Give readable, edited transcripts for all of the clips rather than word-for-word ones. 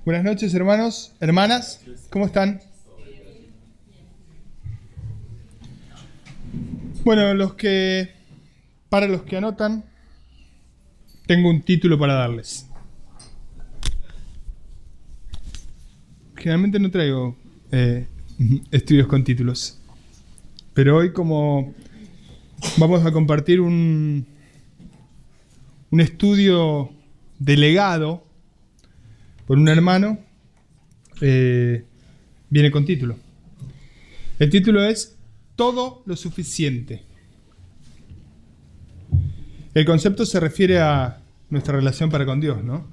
Buenas noches, hermanos, hermanas, ¿cómo están? Bueno, para los que anotan, tengo un título para darles. Generalmente no traigo estudios con títulos, pero hoy como vamos a compartir un estudio delegado por un hermano, viene con título. El título es Todo lo suficiente. El concepto se refiere a nuestra relación para con Dios, ¿no?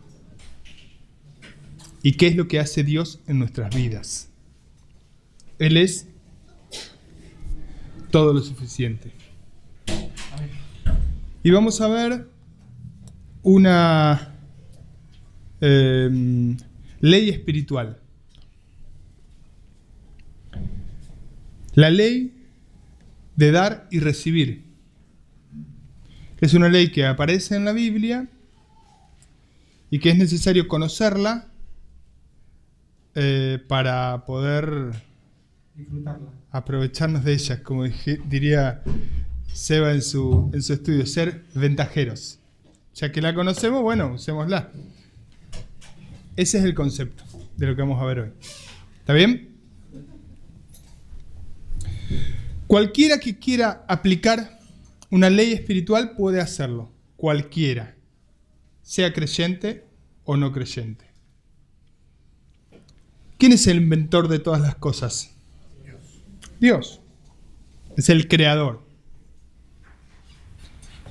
¿Y qué es lo que hace Dios en nuestras vidas? Él es todo lo suficiente. Y vamos a ver una ley espiritual. La ley de dar y recibir. Es una ley que aparece en la Biblia y que es necesario conocerla para poder disfrutarla, aprovecharnos de ella, como diría Seba en su estudio, ser ventajeros. Ya que la conocemos, bueno, usémosla. Ese es el concepto de lo que vamos a ver hoy. ¿Está bien? Cualquiera que quiera aplicar una ley espiritual puede hacerlo. Cualquiera. Sea creyente o no creyente. ¿Quién es el inventor de todas las cosas? Dios. Es el creador.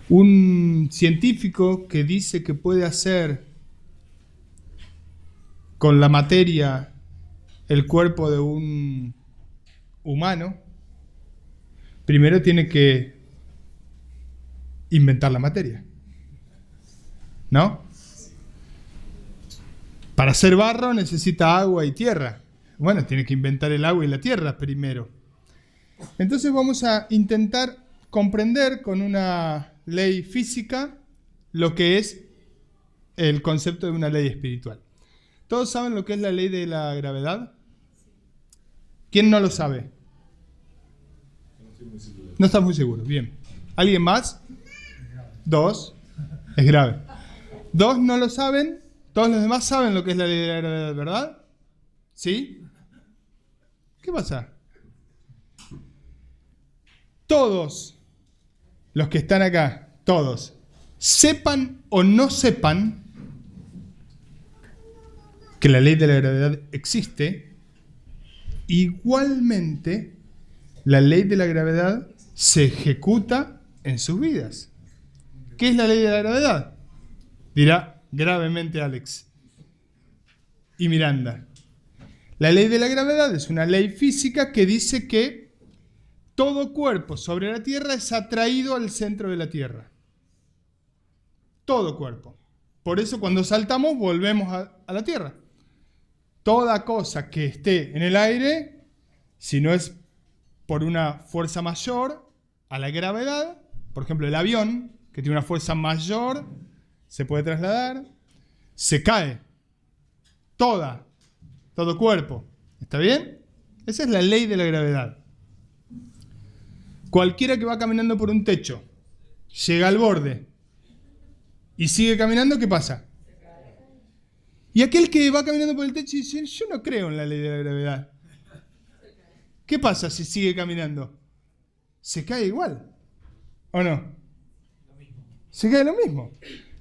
Un científico que dice que puede hacer con la materia el cuerpo de un humano, primero tiene que inventar la materia, ¿no? Para hacer barro necesita agua y tierra. Bueno, tiene que inventar el agua y la tierra primero. Entonces vamos a intentar comprender con una ley física lo que es el concepto de una ley espiritual. ¿Todos saben lo que es la ley de la gravedad? ¿Quién no lo sabe? No está muy seguro. Bien. ¿Alguien más? Dos. Es grave. Dos no lo saben. Todos los demás saben lo que es la ley de la gravedad, ¿verdad? ¿Sí? ¿Qué pasa? Todos los que están acá, todos, sepan o no sepan que la ley de la gravedad existe, igualmente la ley de la gravedad se ejecuta en sus vidas. ¿Qué es la ley de la gravedad? Dirá gravemente Alex y Miranda. La ley de la gravedad es una ley física que dice que todo cuerpo sobre la Tierra es atraído al centro de la Tierra. Todo cuerpo. Por eso cuando saltamos volvemos a la Tierra. Toda cosa que esté en el aire, si no es por una fuerza mayor a la gravedad, por ejemplo el avión, que tiene una fuerza mayor, se puede trasladar, se cae. Todo cuerpo. ¿Está bien? Esa es la ley de la gravedad. Cualquiera que va caminando por un techo, llega al borde y sigue caminando, ¿qué pasa? Y aquel que va caminando por el techo dice, yo no creo en la ley de la gravedad. ¿Qué pasa si sigue caminando? Se cae igual, ¿o no? Se cae lo mismo.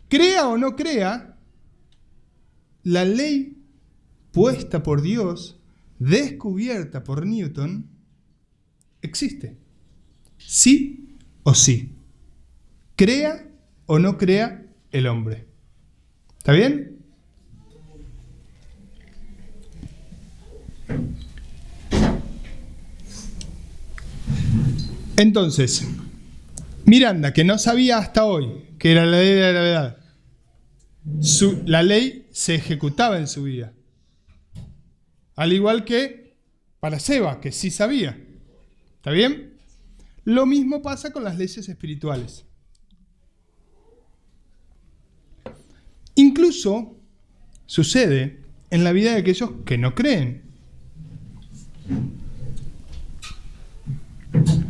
Crea o no crea, la ley puesta por Dios, descubierta por Newton, existe. Sí o sí. Crea o no crea el hombre. ¿Está bien? Entonces, Miranda, que no sabía hasta hoy que era la ley de la gravedad, la ley se ejecutaba en su vida. Al igual que para Seba, que sí sabía. ¿Está bien? Lo mismo pasa con las leyes espirituales. Incluso sucede en la vida de aquellos que no creen.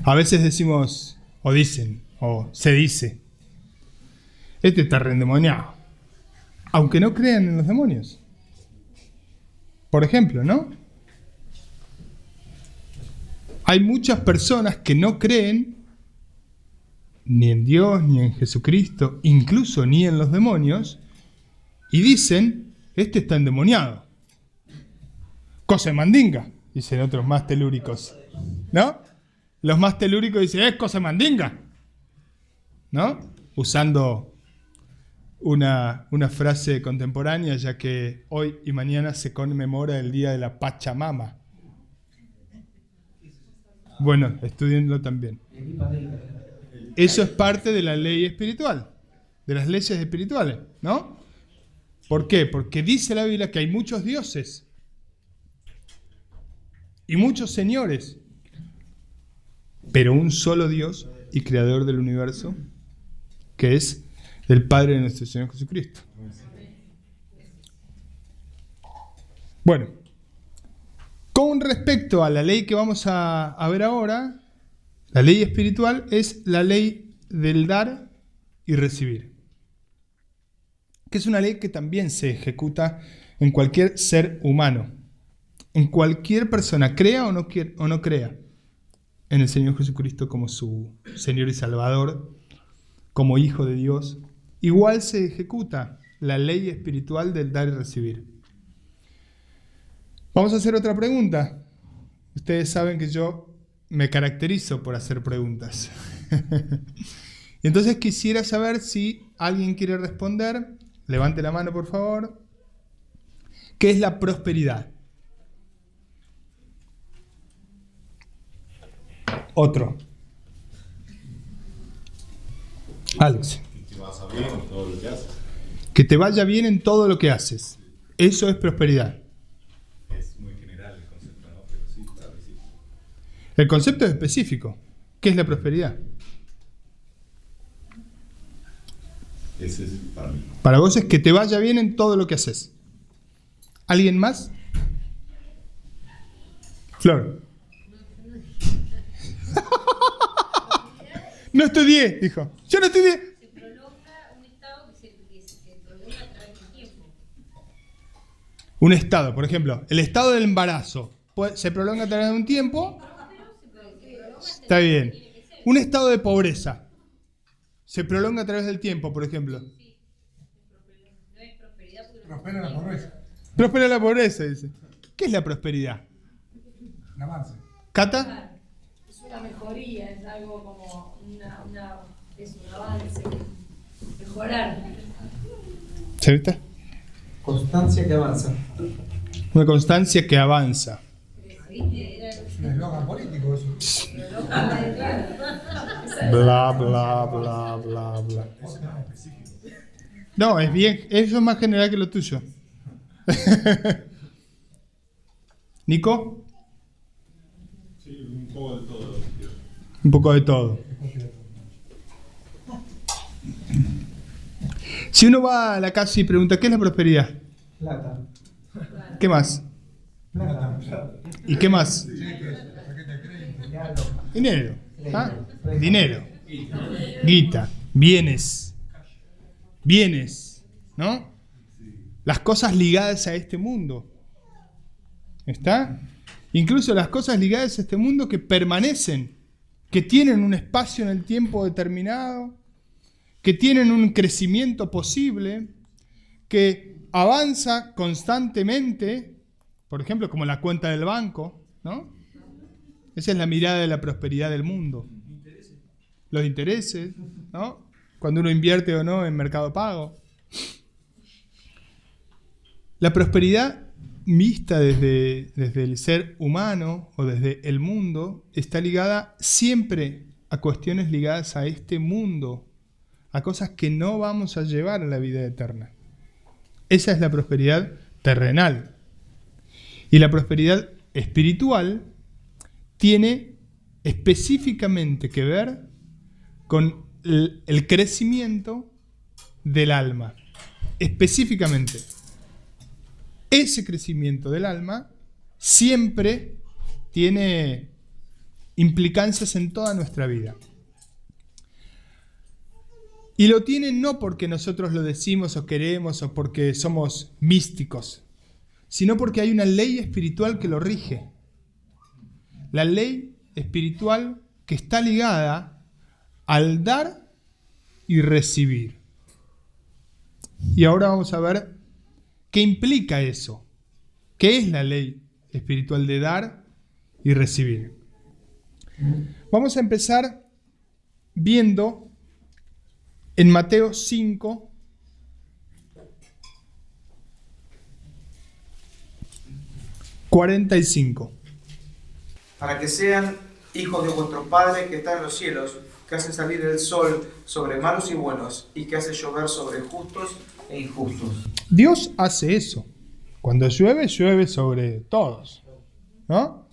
A veces decimos, o dicen, o se dice, este está reendemoniado, aunque no crean en los demonios. Por ejemplo, ¿no? Hay muchas personas que no creen ni en Dios, ni en Jesucristo, incluso ni en los demonios, y dicen, este está endemoniado. Cosa de mandinga, dicen otros más telúricos, ¿no? Los más telúricos dicen, es cosa de mandinga, ¿no? Usando una frase contemporánea, ya que hoy y mañana se conmemora el Día de la Pachamama. Bueno, estudienlo también. Eso es parte de la ley espiritual, de las leyes espirituales, ¿no? ¿Por qué? Porque dice la Biblia que hay muchos dioses y muchos señores, pero un solo Dios y creador del universo, que es el Padre de nuestro Señor Jesucristo. Bueno, con respecto a la ley que vamos a ver ahora, la ley espiritual es la ley del dar y recibir, que es una ley que también se ejecuta en cualquier ser humano, en cualquier persona, crea o no crea en el Señor Jesucristo como su Señor y Salvador, como Hijo de Dios. Igual se ejecuta la ley espiritual del dar y recibir. Vamos a hacer otra pregunta. Ustedes saben que yo me caracterizo por hacer preguntas. Y entonces quisiera saber si alguien quiere responder. Levante la mano, por favor. ¿Qué es la prosperidad? Otro. Alex. Que te vaya bien en todo lo que haces. Que te vaya bien en todo lo que haces. Eso es prosperidad. Es muy general el concepto, ¿no? Pero sí, claro que sí. El concepto es específico. ¿Qué es la prosperidad? Ese es para mí. Para vos es que te vaya bien en todo lo que haces. ¿Alguien más? Flor. No estudié, dijo. Yo no estudié. Se prolonga un estado que se prolonga a través del tiempo. Un estado, por ejemplo, el estado del embarazo se prolonga a través de un tiempo. Está bien. Un estado de pobreza se prolonga a través del tiempo, por ejemplo. No es prosperidad porque Prospera la pobreza, Prospera la pobreza, dice. ¿Qué es la prosperidad? un avance. ¿Cata? Es una mejoría, es algo como es un avance, mejorar. ¿Cierto? Constancia que avanza. Una constancia que avanza. Es un eslogan político eso. Bla, bla, bla, bla, bla. No, es bien. Eso es más general que lo tuyo. ¿Nico? Sí, un poco de todo. Un poco de todo. Si uno va a la casa y pregunta, ¿qué es la prosperidad? Plata. ¿Qué más? Plata. ¿Y qué más? Diálogo. Dinero. ¿Ah? Dinero. Guita. Bienes. Bienes. ¿No? Las cosas ligadas a este mundo. ¿Está? Incluso las cosas ligadas a este mundo que permanecen, que tienen un espacio en el tiempo determinado, que tienen un crecimiento posible, que avanza constantemente, por ejemplo, como la cuenta del banco, ¿no? Esa es la mirada de la prosperidad del mundo. Los intereses, ¿no? Cuando uno invierte o no en Mercado Pago. La prosperidad vista desde el ser humano o desde el mundo está ligada siempre a cuestiones ligadas a este mundo, a cosas que no vamos a llevar a la vida eterna. Esa es la prosperidad terrenal. Y la prosperidad espiritual tiene específicamente que ver con el crecimiento del alma. Específicamente. ese crecimiento del alma siempre tiene implicancias en toda nuestra vida. Y lo tiene no porque nosotros lo decimos o queremos o porque somos místicos, sino porque hay una ley espiritual que lo rige. La ley espiritual que está ligada al dar y recibir. Y ahora vamos a ver qué implica eso. ¿Qué es la ley espiritual de dar y recibir? Vamos a empezar viendo en Mateo 5, ...45... para que sean hijos de vuestro Padre que está en los cielos, que hace salir el sol sobre malos y buenos, y que hace llover sobre justos e injustos. Dios hace eso. Cuando llueve, llueve sobre todos, ¿no?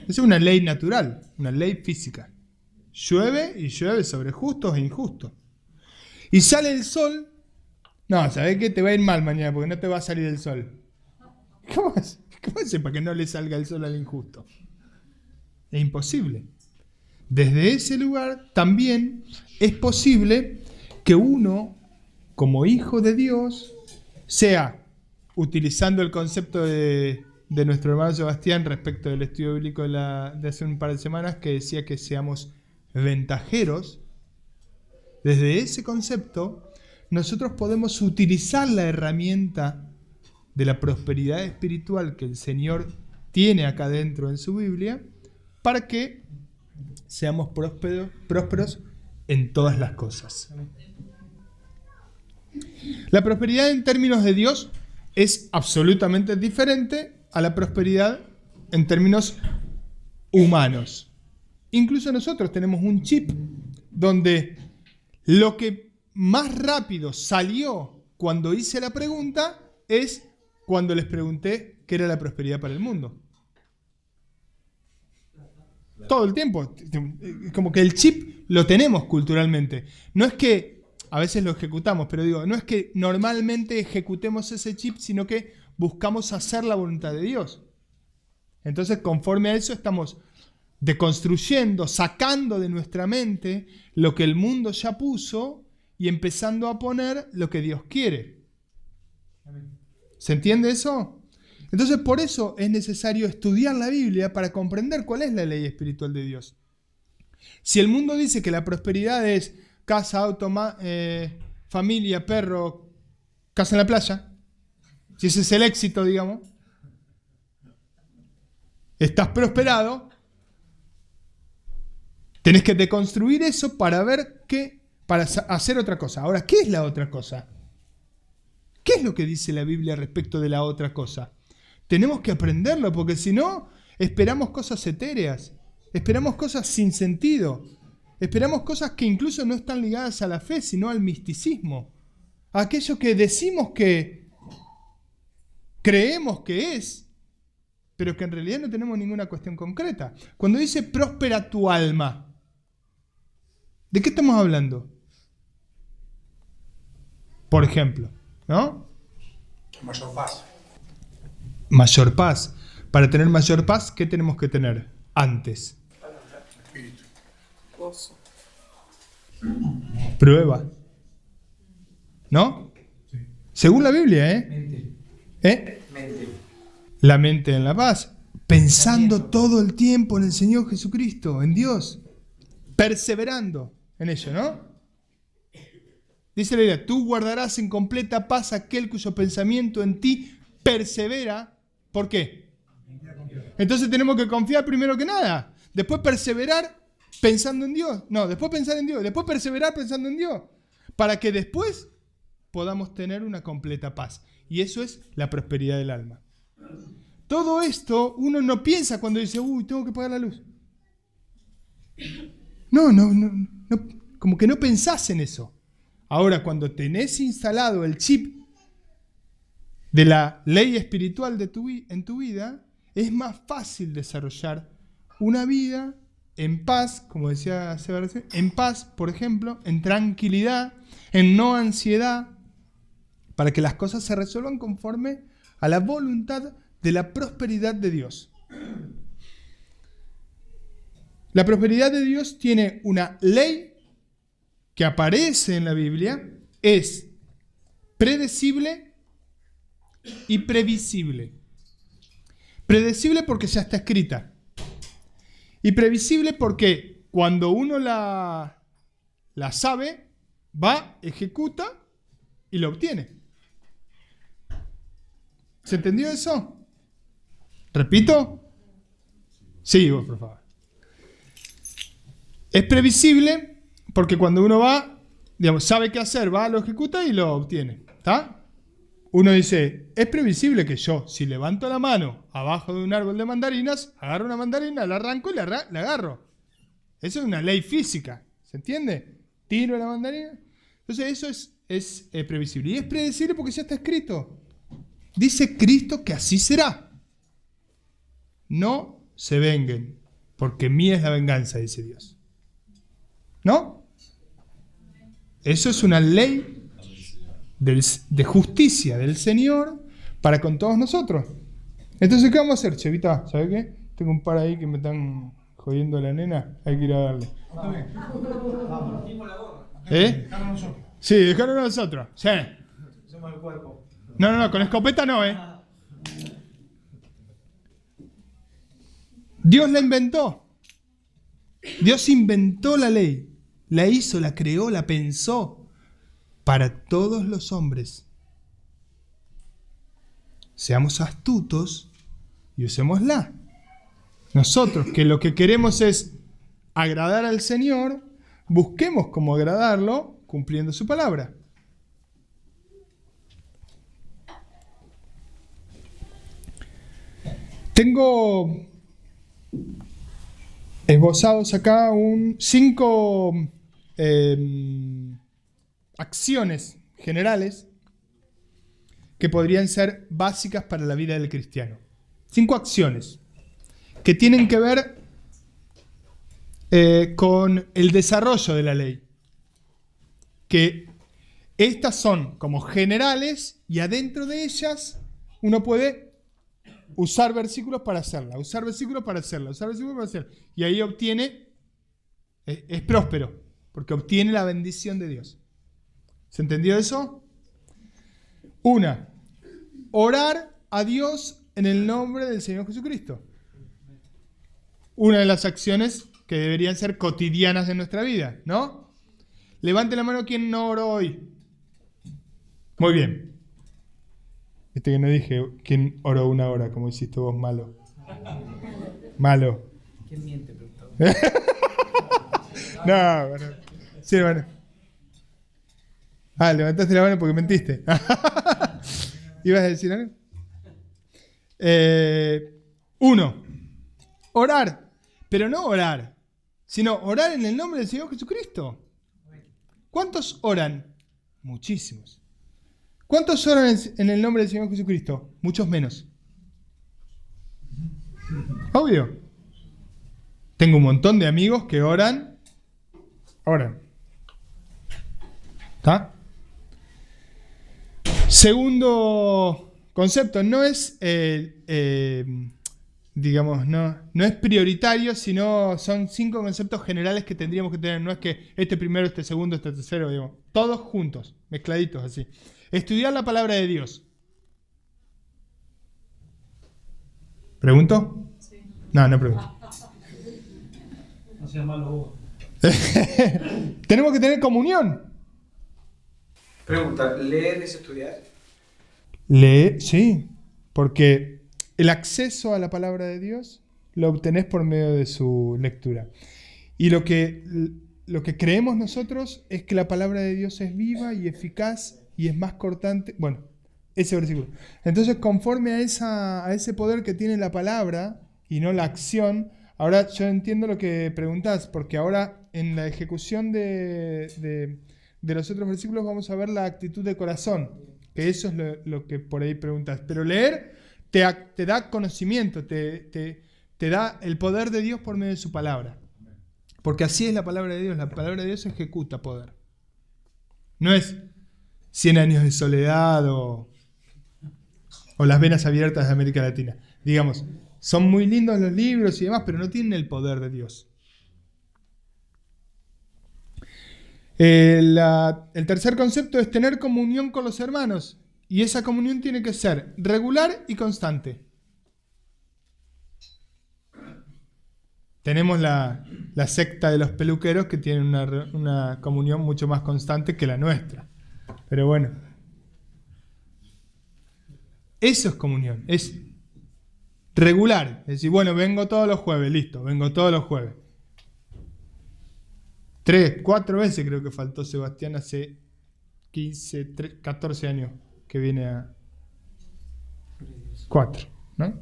Es una ley natural, una ley física. Llueve y llueve sobre justos e injustos. Y sale el sol. No, ¿sabés qué? Te va a ir mal mañana porque no te va a salir el sol. ¿Cómo hace para que no le salga el sol al injusto? Es imposible. Desde ese lugar también es posible que uno, como hijo de Dios, sea, utilizando el concepto de nuestro hermano Sebastián respecto del estudio bíblico de hace un par de semanas, que decía que seamos ventajeros, desde ese concepto nosotros podemos utilizar la herramienta de la prosperidad espiritual que el Señor tiene acá dentro en su Biblia para que seamos prósperos en todas las cosas. La prosperidad en términos de Dios es absolutamente diferente a la prosperidad en términos humanos. Incluso nosotros tenemos un chip donde lo que más rápido salió cuando hice la pregunta es cuando les pregunté qué era la prosperidad para el mundo. Todo el tiempo. Como que el chip lo tenemos culturalmente. No es que a veces lo ejecutamos, pero digo, no es que normalmente ejecutemos ese chip, sino que buscamos hacer la voluntad de Dios. Entonces, conforme a eso, estamos deconstruyendo, sacando de nuestra mente lo que el mundo ya puso y empezando a poner lo que Dios quiere. ¿Se entiende eso? Entonces, por eso es necesario estudiar la Biblia para comprender cuál es la ley espiritual de Dios. Si el mundo dice que la prosperidad es casa, auto, familia, perro, casa en la playa, si ese es el éxito, digamos, estás prosperado, tenés que deconstruir eso para ver para hacer otra cosa. Ahora, ¿qué es la otra cosa? ¿Qué es lo que dice la Biblia respecto de la otra cosa? Tenemos que aprenderlo, porque si no, esperamos cosas etéreas, esperamos cosas sin sentido, esperamos cosas que incluso no están ligadas a la fe, sino al misticismo. Aquello que decimos que creemos que es, pero que en realidad no tenemos ninguna cuestión concreta. Cuando dice próspera tu alma, ¿de qué estamos hablando? Por ejemplo, ¿no? Mayor paz. Mayor paz. Para tener mayor paz, ¿qué tenemos que tener antes? Espíritu. Prueba. ¿No? Sí. Según la Biblia, Mente. Mente. La mente en la paz. Pensando todo el tiempo en el Señor Jesucristo, en Dios. Perseverando en ello, ¿no? Dice la Biblia, tú guardarás en completa paz aquel cuyo pensamiento en ti persevera. ¿Por qué? Entonces tenemos que confiar primero que nada. Después perseverar pensando en Dios. No, después pensar en Dios. Después perseverar pensando en Dios. Para que después podamos tener una completa paz. Y eso es la prosperidad del alma. Todo esto uno no piensa cuando dice, uy, tengo que pagar la luz. No, como que no pensás en eso. Ahora, cuando tenés instalado el chip de la ley espiritual en tu vida, es más fácil desarrollar una vida en paz, como decía Sebastián, en paz, por ejemplo, en tranquilidad, en no ansiedad, para que las cosas se resuelvan conforme a la voluntad de la prosperidad de Dios. La prosperidad de Dios tiene una ley que aparece en la Biblia, es predecible y previsible. Predecible porque ya está escrita. Y previsible porque cuando uno la sabe, va, ejecuta y lo obtiene. ¿Se entendió eso? ¿Repito? Sí, vos, por favor. Es previsible porque cuando uno va, digamos, sabe qué hacer, va, lo ejecuta y lo obtiene. ¿Está? Uno dice, es previsible que yo, si levanto la mano abajo de un árbol de mandarinas, agarro una mandarina, la arranco y la agarro. Eso es una ley física. ¿Se entiende? Tiro la mandarina. Entonces eso es previsible. Y es predecible porque ya está escrito. Dice Cristo que así será. No se venguen, porque mía es la venganza, dice Dios. ¿No? Eso es una ley de justicia del Señor para con todos nosotros. Entonces, ¿qué vamos a hacer, Chevita? ¿Sabe qué? Tengo un par ahí que me están jodiendo a la nena. Hay que ir a darle. ¿Eh? Sí, dejaron a nosotros. Sí. Somos el cuerpo. No, con escopeta no, ¿eh? Dios la inventó. Dios inventó la ley. La hizo, la creó, la pensó. Para todos los hombres. Seamos astutos y usémosla. Nosotros, que lo que queremos es agradar al Señor, busquemos cómo agradarlo cumpliendo su palabra. Tengo esbozados acá 5 acciones generales que podrían ser básicas para la vida del cristiano. 5 acciones que tienen que ver con el desarrollo de la ley. Que estas son como generales y adentro de ellas uno puede usar versículos para hacerla, usar versículos para hacerla, usar versículos para hacerla. Y ahí obtiene, es próspero, porque obtiene la bendición de Dios. ¿Se entendió eso? 1. Orar a Dios en el nombre del Señor Jesucristo. Una de las acciones que deberían ser cotidianas de nuestra vida, ¿no? Levante la mano quien no oró hoy. Muy bien. Viste que no dije quién oró 1 hora, como hiciste vos, malo. Malo. ¿Quién miente? Preguntó. No, bueno. Sí, bueno. Ah, levantaste la mano porque mentiste. ¿Ibas a decir algo? 1. Orar. Pero no orar, sino orar en el nombre del Señor Jesucristo. ¿Cuántos oran? Muchísimos. ¿Cuántos oran en el nombre del Señor Jesucristo? Muchos menos. Obvio. Tengo un montón de amigos que oran. ¿Está? Segundo concepto, no es, digamos, no es prioritario, sino son 5 conceptos generales que tendríamos que tener. No es que este primero, este segundo, este tercero, digamos, todos juntos, mezcladitos así. Estudiar la palabra de Dios. ¿Pregunto? Sí. No pregunto. No seas malo vos. Tenemos que tener comunión. Pregunta, ¿leer es estudiar? Sí, porque el acceso a la palabra de Dios lo obtenés por medio de su lectura. Y lo que creemos nosotros es que la palabra de Dios es viva y eficaz y es más cortante. Bueno, ese versículo. Entonces, conforme a ese poder que tiene la palabra y no la acción, ahora yo entiendo lo que preguntás, porque ahora en la ejecución de los otros versículos vamos a ver la actitud de corazón, que eso es lo que por ahí preguntás. Pero leer te da conocimiento, te da el poder de Dios por medio de su palabra. Porque así es la palabra de Dios. La palabra de Dios ejecuta poder. No es 100 años de soledad o o las venas abiertas de América Latina. Digamos, son muy lindos los libros y demás, pero no tienen el poder de Dios. El tercer concepto es tener comunión con los hermanos. Y esa comunión tiene que ser regular y constante. Tenemos la secta de los peluqueros que tienen una comunión mucho más constante que la nuestra. Pero bueno, eso es comunión, es regular. Es decir, bueno, vengo todos los jueves, listo, vengo todos los jueves. 3, 4 veces creo que faltó Sebastián hace 15, 14 años que viene a 4, ¿no?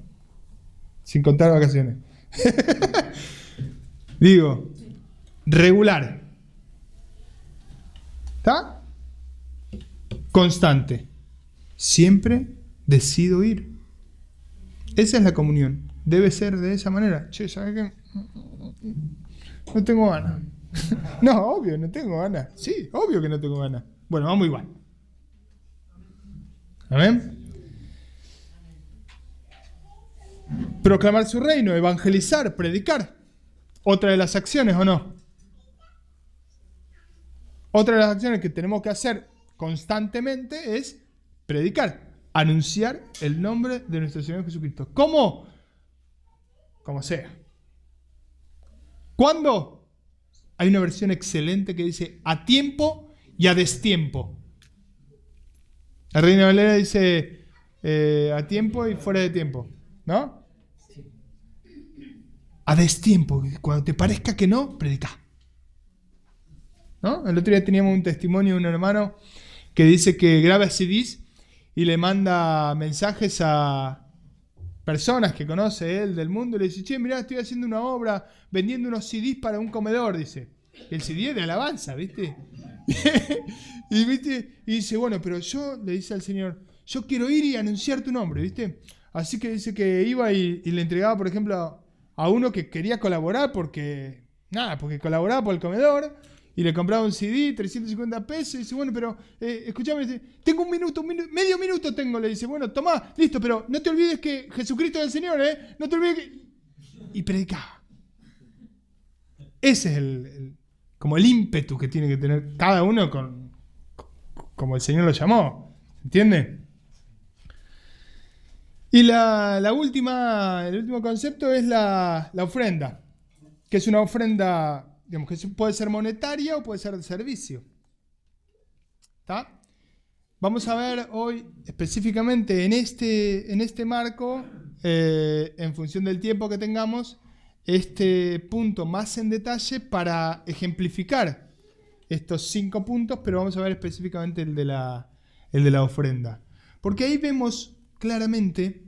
Sin contar vacaciones. Digo, regular. ¿Está? Constante. Siempre decido ir. Esa es la comunión. Debe ser de esa manera. Che, ¿sabes qué? No tengo ganas. No, obvio, no tengo ganas. Sí, obvio que no tengo ganas. Bueno, vamos igual. Amén. Proclamar su reino, evangelizar, predicar. Otra de las acciones, ¿o no? Otra de las acciones que tenemos que hacer constantemente es predicar, anunciar el nombre de nuestro Señor Jesucristo. ¿Cómo? Como sea. ¿Cuándo? Hay una versión excelente que dice a tiempo y a destiempo. La Reina Valera dice a tiempo y fuera de tiempo, ¿no? A destiempo, cuando te parezca que no, predica. ¿No? El otro día teníamos un testimonio de un hermano que dice que graba CDs y le manda mensajes a personas que conoce él del mundo y le dice, che, mirá, estoy haciendo una obra vendiendo unos CDs para un comedor, dice. El CD es de alabanza, ¿viste? Y dice, bueno, pero yo, le dice al Señor, yo quiero ir y anunciar tu nombre, ¿viste? Así que dice que iba y le entregaba, por ejemplo, a uno que quería colaborar porque colaboraba por el comedor y le compraba un CD, 350 pesos, y dice, bueno, pero escuchame, dice, tengo un minuto, medio minuto tengo, le dice, bueno, tomá, listo, pero no te olvides que Jesucristo es el Señor, no te olvides que... Y predicaba. Ese es como el ímpetu que tiene que tener cada uno como el Señor lo llamó, ¿entiende? Y el último concepto es la ofrenda, que es una ofrenda, digamos, que puede ser monetaria o puede ser de servicio. ¿Está? Vamos a ver hoy específicamente en este marco, en función del tiempo que tengamos, este punto más en detalle para ejemplificar estos 5 puntos, pero vamos a ver específicamente el de la ofrenda. Porque ahí vemos claramente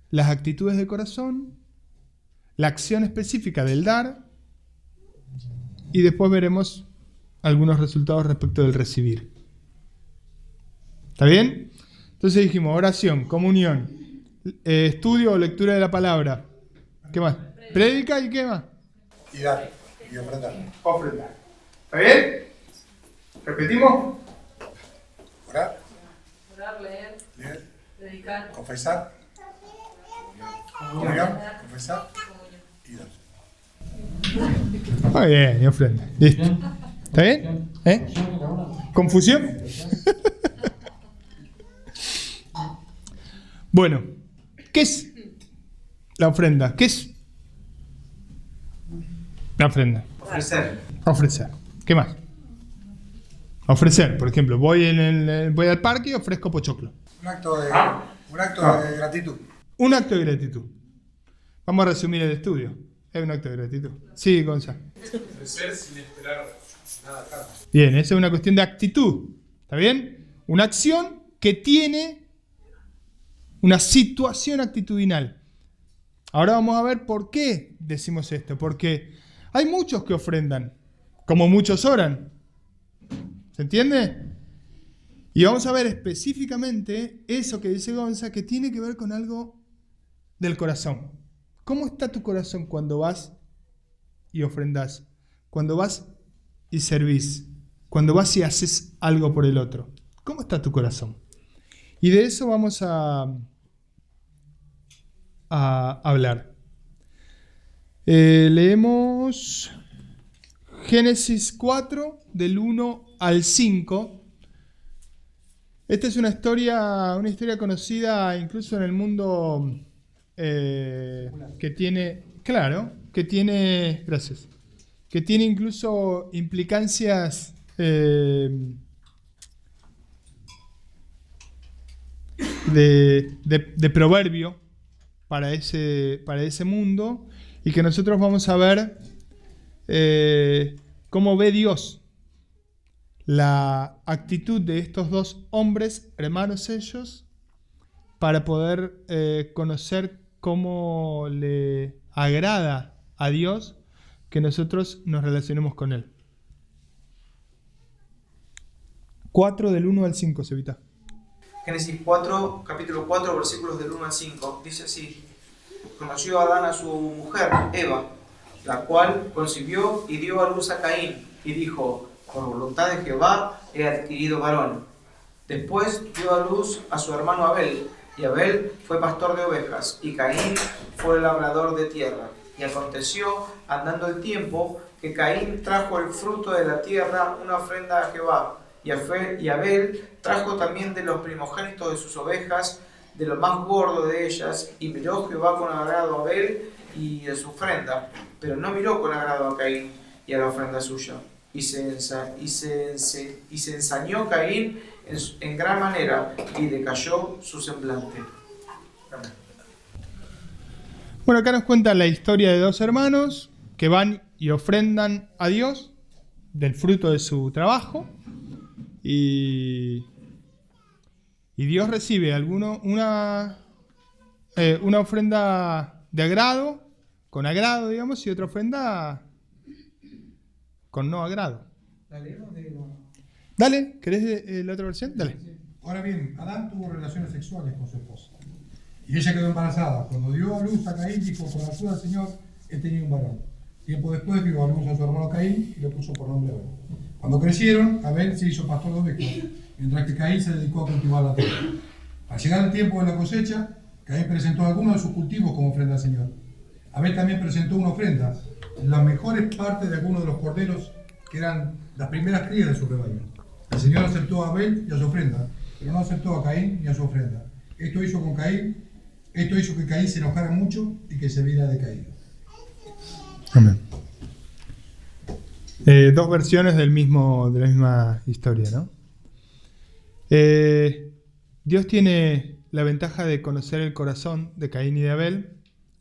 las actitudes de corazón, la acción específica del dar, y después veremos algunos resultados respecto del recibir. ¿Está bien? Entonces dijimos oración, comunión, estudio o lectura de la palabra. ¿Qué más? Prédica y qué más. Y dar, y ofrendar. Ofrendar. ¿Está bien? ¿Repetimos? Orar, Leer, leer, predicar, confesar, comunión, confesar y dar. Muy bien, y ofrenda. Listo. ¿Está bien? ¿Confusión? Bueno, ¿qué es la ofrenda? ¿Qué es la ofrenda? Ofrecer. Ofrecer. ¿Qué más? Ofrecer, por ejemplo, voy al parque y ofrezco pochoclo. Un acto de gratitud. Un acto de gratitud. Vamos a resumir el estudio. Es un acto de gratitud. Sí, Gonzalo. Ofrecer sin esperar nada a cambio. Bien, esa es una cuestión de actitud. ¿Está bien? Una acción que tiene una situación actitudinal. Ahora vamos a ver por qué decimos esto. Porque hay muchos que ofrendan, como muchos oran. ¿Se entiende? Y vamos a ver específicamente eso que dice Gonza, que tiene que ver con algo del corazón. ¿Cómo está tu corazón cuando vas y ofrendás? Cuando vas y servís. Cuando vas y haces algo por el otro. ¿Cómo está tu corazón? Y de eso vamos a hablar. Leemos Génesis 4, del 1 al 5. Esta es una historia conocida incluso en el mundo que tiene incluso implicancias de proverbio para ese mundo, y que nosotros vamos a ver cómo ve Dios la actitud de estos dos hombres, hermanos ellos, para poder conocer cómo le agrada a Dios que nosotros nos relacionemos con Él. 4 del 1 al 5, Sevita. Génesis 4, capítulo 4, versículos del 1 al 5. Dice así: Conoció Adán a su mujer, Eva, la cual concibió y dio a luz a Caín, y dijo: por voluntad de Jehová he adquirido varón. Después dio a luz a su hermano Abel, y Abel fue pastor de ovejas, y Caín fue labrador de tierra. Y aconteció, andando el tiempo, que Caín trajo el fruto de la tierra, una ofrenda a Jehová, y Abel trajo también de los primogénitos de sus ovejas, de lo más gordo de ellas, y miró Jehová con agrado a Abel y de su ofrenda, pero no miró con agrado a Caín y a la ofrenda suya. Y se ensañó Caín en gran manera, y decayó su semblante. Amén. Bueno, acá nos cuenta la historia de dos hermanos que van y ofrendan a Dios del fruto de su trabajo, y Dios recibe una ofrenda de agrado, con agrado, digamos, y otra ofrenda con no agrado. Dale, ¿querés la otra versión? Dale. Ahora bien, Adán tuvo relaciones sexuales con su esposa, y ella quedó embarazada. Cuando dio a luz a Caín, dijo: con la ayuda del Señor he tenido un varón. Tiempo después dio a luz a su hermano Caín y le puso por nombre Abel. Cuando crecieron, Abel se hizo pastor de ovejas, mientras que Caín se dedicó a cultivar la tierra. Al llegar el tiempo de la cosecha, Caín presentó algunos de sus cultivos como ofrenda al Señor. Abel también presentó una ofrenda, las mejores partes de algunos de los corderos, que eran las primeras crías de su rebaño. El Señor aceptó a Abel y a su ofrenda, pero no aceptó a Caín ni a su ofrenda. Esto hizo que Caín se enojara mucho y que se viera decaído. Amén. Dos versiones de la misma historia, ¿no? Dios tiene la ventaja de conocer el corazón de Caín y de Abel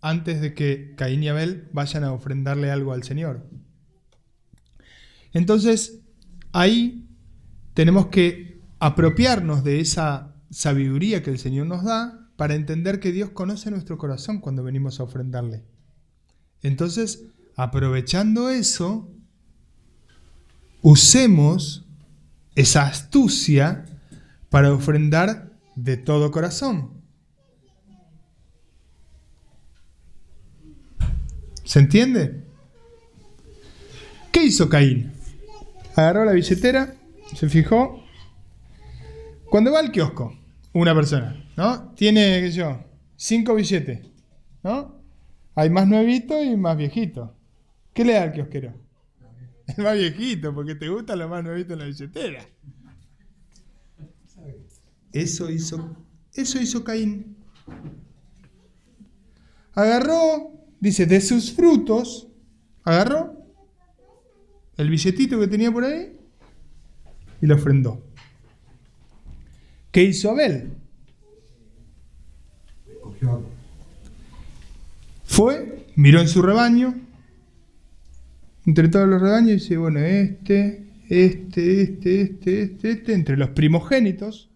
antes de que Caín y Abel vayan a ofrendarle algo al Señor. Entonces, ahí tenemos que apropiarnos de esa sabiduría que el Señor nos da para entender que Dios conoce nuestro corazón cuando venimos a ofrendarle. Entonces, aprovechando eso, usemos esa astucia para ofrendar de todo corazón. ¿Se entiende? ¿Qué hizo Caín? Agarró la billetera, se fijó. Cuando va al kiosco, una persona, ¿no? Tiene, qué sé yo, 5 billetes, ¿no? Hay más nuevito y más viejito. ¿Qué le da al kiosquero? El más viejito, porque te gusta lo más nuevito en la billetera. Eso hizo Caín. Agarró, dice, de sus frutos, agarró el billetito que tenía por ahí y lo ofrendó. ¿Qué hizo Abel? Fue, miró en su rebaño, entre todos los rebaños, y dice, bueno, este, entre los primogénitos,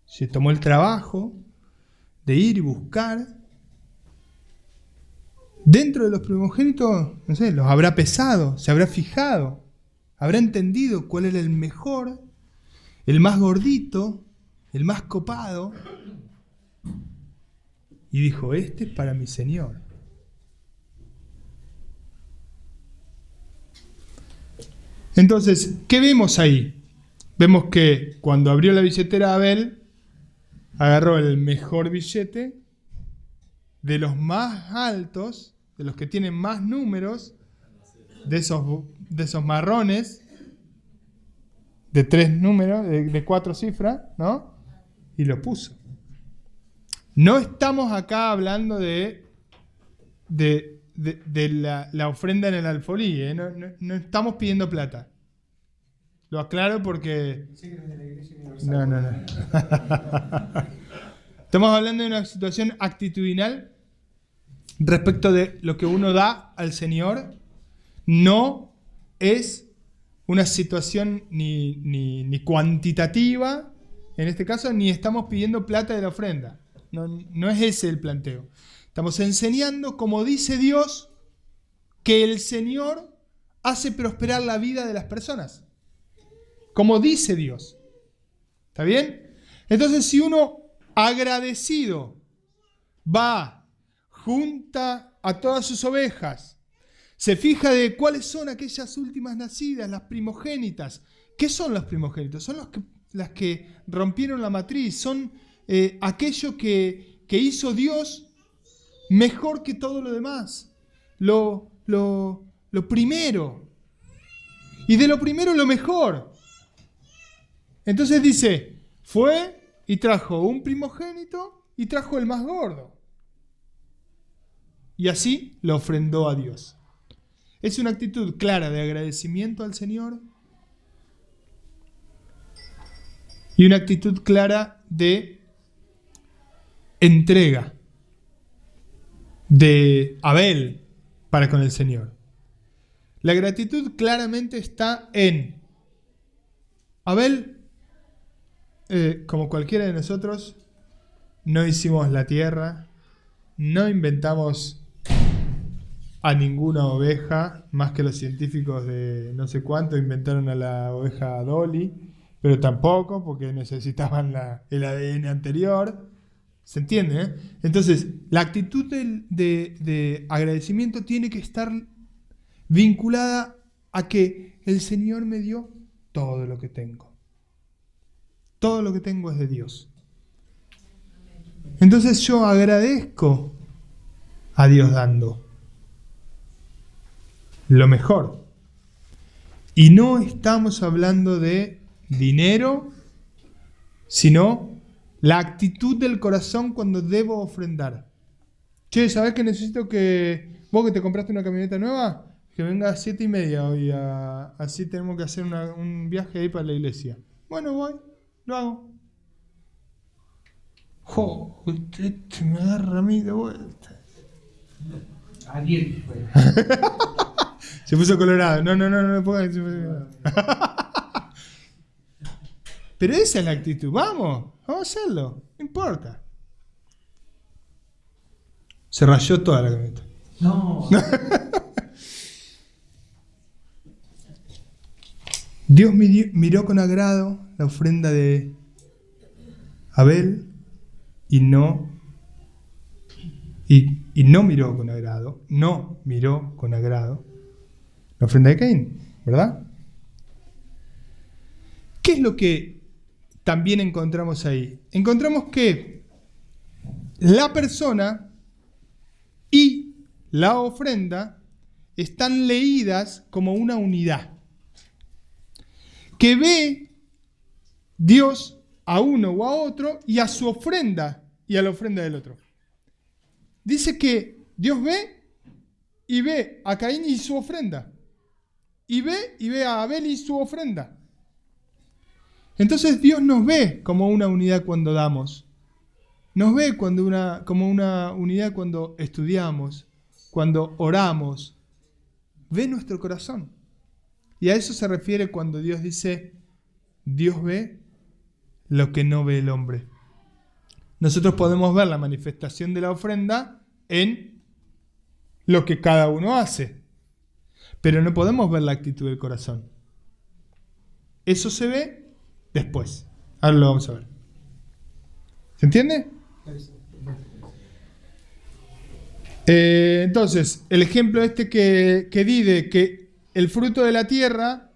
se tomó el trabajo de ir y buscar. Dentro de los primogénitos, no sé, los habrá pesado, se habrá fijado, habrá entendido cuál era el mejor, el más gordito, el más copado, y dijo, este es para mi Señor. Entonces, ¿qué vemos ahí? vemos que cuando abrió la billetera Abel, agarró el mejor billete de los más altos, de los que tienen más números, de esos marrones, de 3 números, de 4 cifras, ¿no? Y lo puso. No estamos acá hablando de la ofrenda en el alfolí, ¿eh? No estamos pidiendo plata. Lo aclaro porque... No. Estamos hablando de una situación actitudinal respecto de lo que uno da al Señor. No es una situación ni cuantitativa, en este caso, ni estamos pidiendo plata de la ofrenda. No es ese el planteo. Estamos enseñando, como dice Dios, que el Señor hace prosperar la vida de las personas. Como dice Dios. ¿Está bien? Entonces, si uno agradecido va, junta a todas sus ovejas, se fija de cuáles son aquellas últimas nacidas, las primogénitas. ¿Qué son las primogénitas? Son las que rompieron la matriz, son aquello que hizo Dios mejor que todo lo demás. Lo primero. Y de lo primero lo mejor. Entonces dice, fue y trajo un primogénito y trajo el más gordo. Y así lo ofrendó a Dios. Es una actitud clara de agradecimiento al Señor y una actitud clara de entrega de Abel para con el Señor. La gratitud claramente está en Abel. Como cualquiera de nosotros, no hicimos la tierra, no inventamos a ninguna oveja, más que los científicos de no sé cuánto inventaron a la oveja Dolly, pero tampoco, porque necesitaban el ADN anterior. ¿Se entiende? ¿Eh? Entonces, la actitud de agradecimiento tiene que estar vinculada a que el Señor me dio todo lo que tengo. Todo lo que tengo es de Dios. Entonces yo agradezco a Dios dando lo mejor. Y no estamos hablando de dinero, sino la actitud del corazón cuando debo ofrendar. Che, ¿sabés que necesito que vos que te compraste una camioneta nueva, que venga a 7:30 hoy, así tenemos que hacer un viaje ahí para la iglesia? Bueno, voy. Lo hago. Usted me agarra a mí de vuelta. Ariel fue. Se puso colorado. No pongan. Pero esa es la actitud. Vamos a hacerlo. No importa. Se rayó toda la camioneta. No. Dios miró con agrado la ofrenda de Abel y no miró con agrado la ofrenda de Caín, ¿verdad? ¿Qué es lo que también encontramos ahí? Encontramos que la persona y la ofrenda están leídas como una unidad. Que ve Dios a uno o a otro y a su ofrenda y a la ofrenda del otro. Dice que Dios ve a Caín y su ofrenda. Y ve a Abel y su ofrenda. Entonces Dios nos ve como una unidad cuando damos. Nos ve como una unidad cuando estudiamos, cuando oramos. Ve nuestro corazón. Y a eso se refiere cuando Dios dice, Dios ve lo que no ve el hombre. Nosotros podemos ver la manifestación de la ofrenda en lo que cada uno hace, pero no podemos ver la actitud del corazón. Eso se ve después. Ahora lo vamos a ver. ¿Se entiende? Entonces, el ejemplo que di de que el fruto de la tierra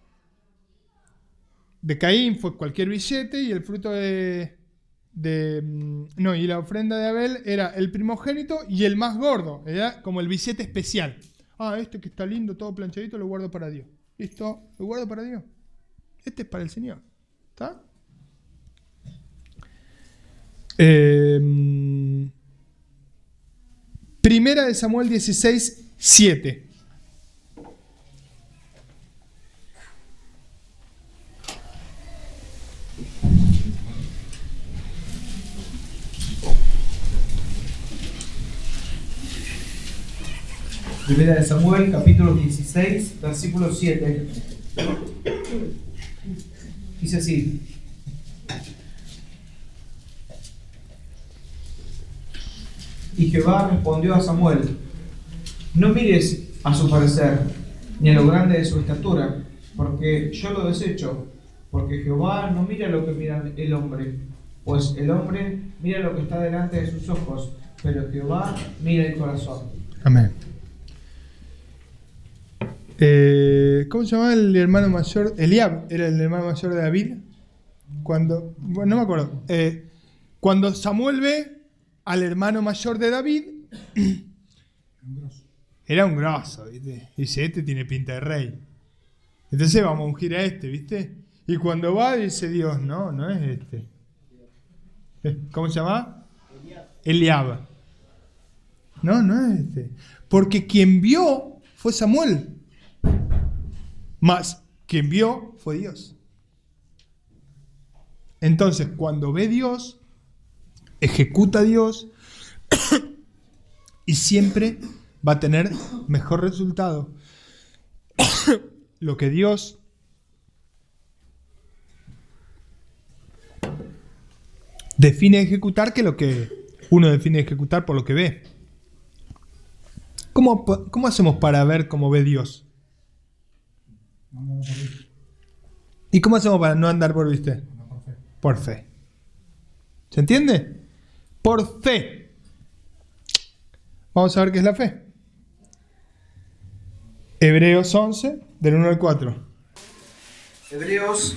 de Caín fue cualquier billete y el fruto no, y la ofrenda de Abel era el primogénito y el más gordo, era como el billete especial. Este que está lindo, todo planchadito, lo guardo para Dios. Listo, lo guardo para Dios. Este es para el Señor. ¿Está? Primera de Samuel 16, 7. Primera de Samuel, capítulo 16, versículo 7. Dice así. Y Jehová respondió a Samuel: no mires a su parecer, ni a lo grande de su estatura, porque yo lo desecho. Porque Jehová no mira lo que mira el hombre, pues el hombre mira lo que está delante de sus ojos, pero Jehová mira el corazón. Amén. ¿Cómo se llamaba el hermano mayor? Eliab era el hermano mayor de David. Bueno, no me acuerdo. Cuando Samuel ve al hermano mayor de David, era un grosso, ¿viste? Dice, este tiene pinta de rey. Entonces vamos a ungir a este, ¿viste? Y cuando va, dice Dios, no es este. ¿Cómo se llama? Eliab. No es este. Porque quien vio fue Samuel. Más quien vio fue Dios. Entonces, cuando ve Dios, ejecuta a Dios y siempre va a tener mejor resultado lo que Dios define ejecutar que lo que uno define ejecutar por lo que ve. ¿Cómo hacemos para ver cómo ve Dios? ¿Y cómo hacemos para no andar por vista? Por fe. ¿Se entiende? Por fe. Vamos a ver qué es la fe. Hebreos 11, del 1 al 4. Hebreos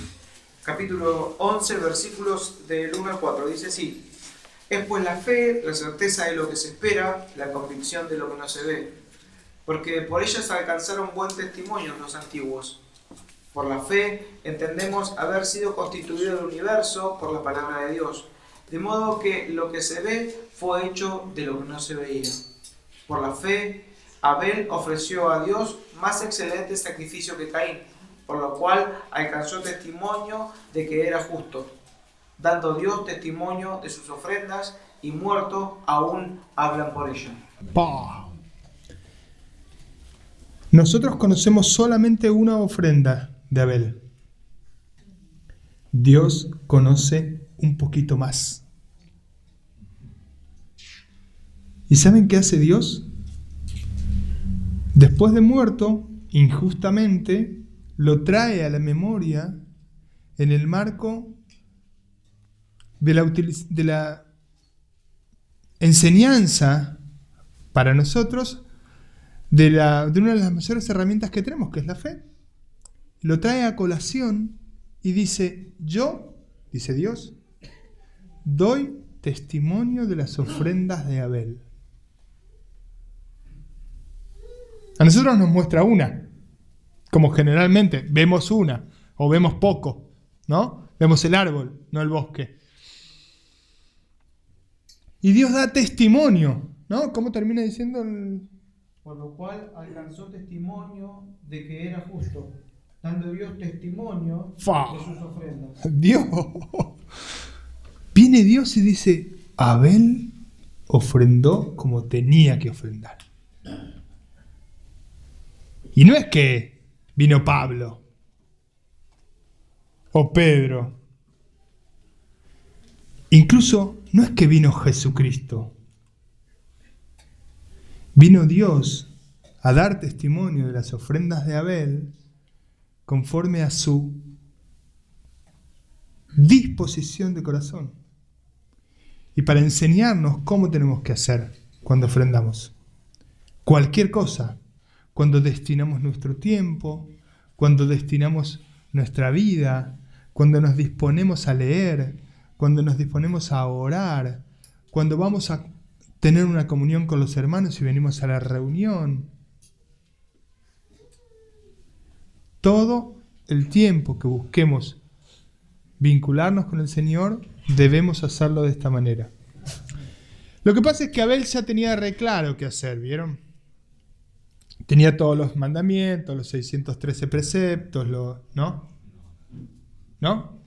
capítulo 11, versículos del 1 al 4. Dice así: es pues la fe, la certeza de lo que se espera, la convicción de lo que no se ve. Porque por ellas alcanzaron buen testimonio los antiguos. Por la fe entendemos haber sido constituido el universo por la palabra de Dios, de modo que lo que se ve fue hecho de lo que no se veía. Por la fe, Abel ofreció a Dios más excelente sacrificio que Caín, por lo cual alcanzó testimonio de que era justo, dando Dios testimonio de sus ofrendas, y muertos aún hablan por ello. Nosotros conocemos solamente una ofrenda de Abel. Dios conoce un poquito más. ¿Y saben qué hace Dios? Después de muerto, injustamente, lo trae a la memoria en el marco de la enseñanza para nosotros de una de las mayores herramientas que tenemos, que es la fe. Lo trae a colación y dice, yo, dice Dios, doy testimonio de las ofrendas de Abel. A nosotros nos muestra una, como generalmente vemos una, o vemos poco, ¿no? Vemos el árbol, no el bosque. Y Dios da testimonio, ¿no? ¿Cómo termina diciendo el...? Por lo cual alcanzó testimonio de que era justo, dando Dios testimonio de sus ofrendas. Dios. Viene Dios y dice, Abel ofrendó como tenía que ofrendar. Y no es que vino Pablo o Pedro. Incluso no es que vino Jesucristo. Vino Dios a dar testimonio de las ofrendas de Abel conforme a su disposición de corazón y para enseñarnos cómo tenemos que hacer cuando ofrendamos. Cualquier cosa, cuando destinamos nuestro tiempo, cuando destinamos nuestra vida, cuando nos disponemos a leer, cuando nos disponemos a orar, cuando vamos a tener una comunión con los hermanos y venimos a la reunión. Todo el tiempo que busquemos vincularnos con el Señor, debemos hacerlo de esta manera. Lo que pasa es que Abel ya tenía re claro qué hacer, ¿vieron? Tenía todos los mandamientos, los 613 preceptos, ¿no? ¿No?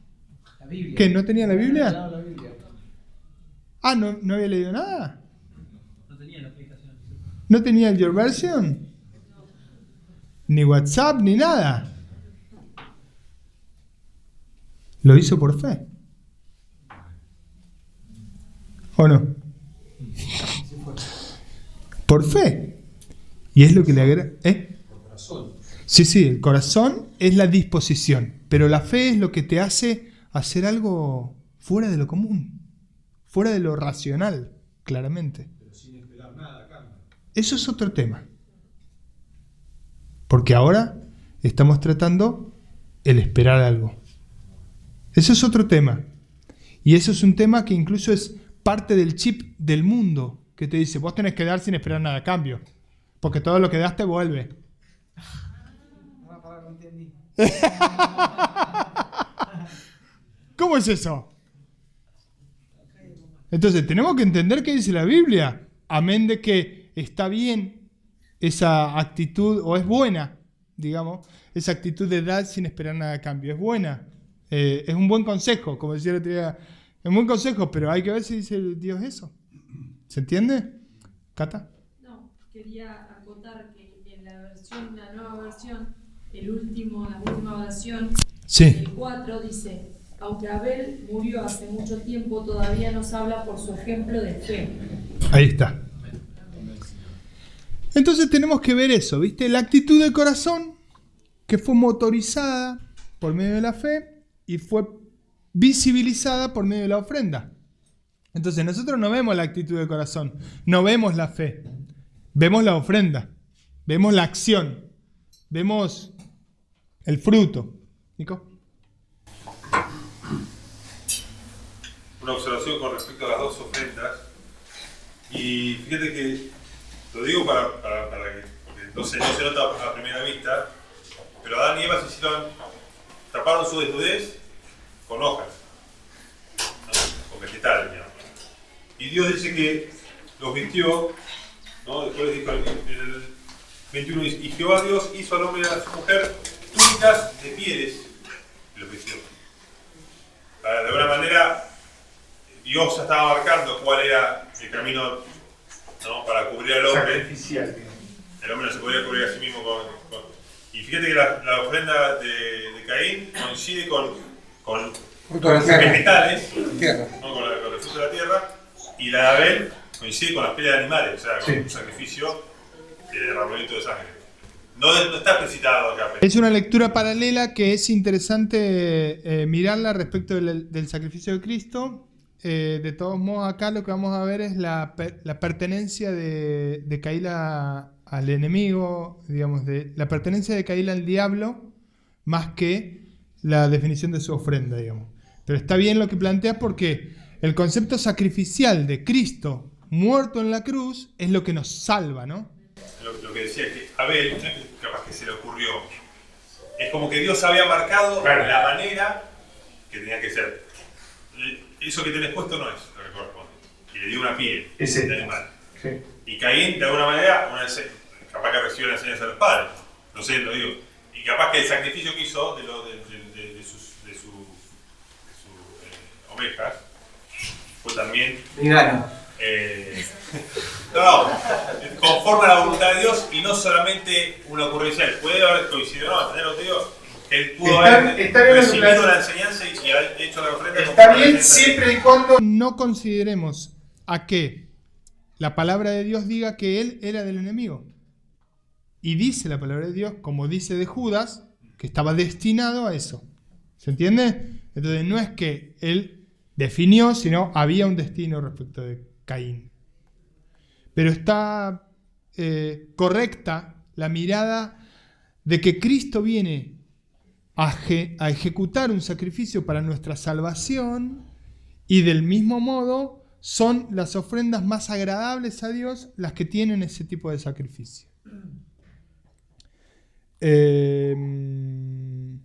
La Biblia. ¿Qué? ¿No tenía la Biblia? No, la Biblia. Ah, ¿no había leído nada? No tenía la aplicación. ¿No tenía el Your Version? Ni WhatsApp, ni nada. Lo hizo por fe. ¿O no? Por fe. Y es lo que le agrada. Sí, el corazón es la disposición. Pero la fe es lo que te hace hacer algo fuera de lo común. Fuera de lo racional, claramente. Pero sin esperar nada a cambio. Eso es otro tema. Porque ahora estamos tratando el esperar algo. Eso es otro tema. Y eso es un tema que incluso es parte del chip del mundo, que te dice, vos tenés que dar sin esperar nada a cambio. Porque todo lo que das te vuelve. No entendí. ¿Cómo es eso? Entonces, tenemos que entender qué dice la Biblia. Amén de que está bien esa actitud, o es buena, digamos, esa actitud de dar sin esperar nada a cambio. Es buena. Es un buen consejo, como decía el otro día. Es un buen consejo, pero hay que ver si dice Dios eso. ¿Se entiende? ¿Cata? No, quería acotar que en la nueva versión, la última oración, Sí. el 4 dice, aunque Abel murió hace mucho tiempo, todavía nos habla por su ejemplo de fe. Ahí está. Entonces tenemos que ver eso, ¿viste? La actitud del corazón que fue motorizada por medio de la fe y fue visibilizada por medio de la ofrenda. Entonces nosotros no vemos la actitud del corazón, no vemos la fe, vemos la ofrenda, vemos la acción, vemos el fruto. ¿Nico? Una observación con respecto a las dos ofrendas. Y fíjate que lo digo para que, porque no se nota a primera vista, pero Adán y Eva taparon su desnudez con hojas, ¿no? Con vegetales, digamos. Y Dios dice que los vistió, ¿no? Después dijo en el 21, y Jehová Dios hizo al hombre y a su mujer túnicas de pieles y los vistió. De alguna manera, Dios ya estaba marcando cuál era el camino, ¿no? Para cubrir al hombre. Sacrificial. El hombre no se podía cubrir a sí mismo Y fíjate que la ofrenda de Caín coincide con Fruto de la tierra. vegetales, Tierra. ¿no? con el fruto de la tierra, y la de Abel coincide con las pieles de animales, o sea, con Sí. un sacrificio de derramamiento de sangre. No está explicitado acá. Pero Es una lectura paralela que es interesante mirarla respecto del sacrificio de Cristo. De todos modos, acá lo que vamos a ver es la pertenencia de Caín al enemigo, digamos, la pertenencia de Caín al diablo, más que la definición de su ofrenda, digamos. Pero está bien lo que plantea porque el concepto sacrificial de Cristo muerto en la cruz es lo que nos salva, ¿no? lo que decía que Abel, capaz que se le ocurrió, es como que Dios había marcado la manera que tenía que ser. Eso que tenés puesto no es lo que corresponde. Y le dio una piel de animal. Sí. Y Caín, de alguna manera, capaz que recibió la enseñanza de los padres. No sé, lo digo. Y capaz que el sacrificio que hizo de sus ovejas fue también Vegano. conforme a la voluntad de Dios y no solamente una ocurrencia. Puede haber coincidido, no, ¿entendés lo que digo? Él pudo haber recibido la enseñanza y haber hecho la ofrenda. Está bien siempre y cuando no consideremos a que la palabra de Dios diga que él era del enemigo. Y dice la palabra de Dios, como dice de Judas, que estaba destinado a eso. ¿Se entiende? Entonces no es que él definió, sino había un destino respecto de Caín. Pero está correcta la mirada de que Cristo viene a ejecutar un sacrificio para nuestra salvación, y del mismo modo son las ofrendas más agradables a Dios las que tienen ese tipo de sacrificio. De